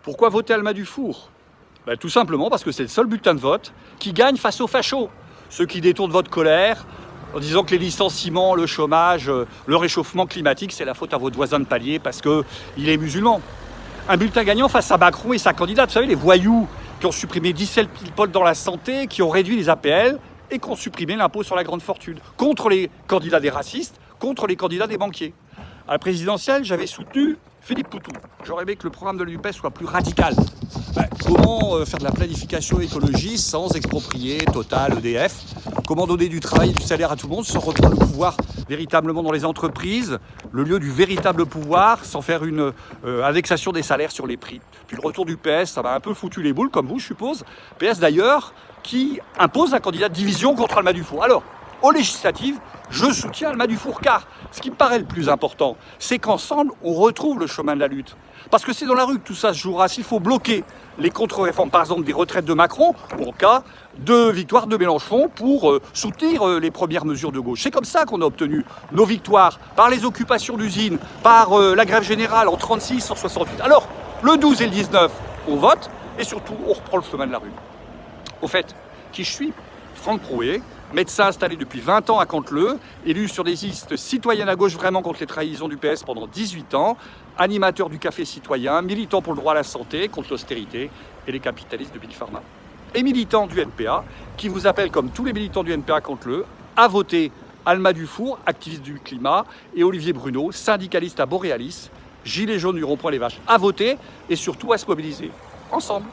Pourquoi voter Alma Dufour? Tout simplement parce que c'est le seul bulletin de vote qui gagne face aux fachos. Ceux qui détournent votre colère en disant que les licenciements, le chômage, le réchauffement climatique, c'est la faute à votre voisin de palier parce qu'il est musulman. Un bulletin gagnant face à Macron et sa candidate. Vous savez, les voyous qui ont supprimé 17 pile-potes dans la santé, qui ont réduit les APL et qui ont supprimé l'impôt sur la grande fortune. Contre les candidats des racistes, contre les candidats des banquiers. À la présidentielle, j'avais soutenu Philippe Poutou. J'aurais aimé que le programme de l'UPES soit plus radical. Comment faire de la planification écologiste sans exproprier Total, EDF? Comment donner du travail et du salaire à tout le monde sans reprendre le pouvoir véritablement dans les entreprises, le lieu du véritable pouvoir, sans faire une indexation des salaires sur les prix? Puis le retour du PS, ça m'a un peu foutu les boules, comme vous, je suppose. PS d'ailleurs, qui impose un candidat de division contre Alma Dufour. Alors, aux législatives, je soutiens Alma Dufour, car ce qui me paraît le plus important, c'est qu'ensemble, on retrouve le chemin de la lutte. Parce que c'est dans la rue que tout ça se jouera. S'il faut bloquer les contre-réformes, par exemple des retraites de Macron, ou en cas de victoire de Mélenchon pour soutenir les premières mesures de gauche. C'est comme ça qu'on a obtenu nos victoires, par les occupations d'usines, par la grève générale en 36, en 68. Alors, le 12 et le 19, on vote, et surtout, on reprend le chemin de la rue. Au fait, qui je suis? Franck Prouet, médecin installé depuis 20 ans à Canteleu, élu sur des listes citoyennes à gauche vraiment contre les trahisons du PS pendant 18 ans, animateur du Café Citoyen, militant pour le droit à la santé, contre l'austérité et les capitalistes de Big Pharma. Et militant du NPA, qui vous appelle, comme tous les militants du NPA à Canteleu, à voter Alma Dufour, activiste du climat, et Olivier Bruno, syndicaliste à Borealis, gilet jaune du rond-point Les Vaches, à voter et surtout à se mobiliser. Ensemble.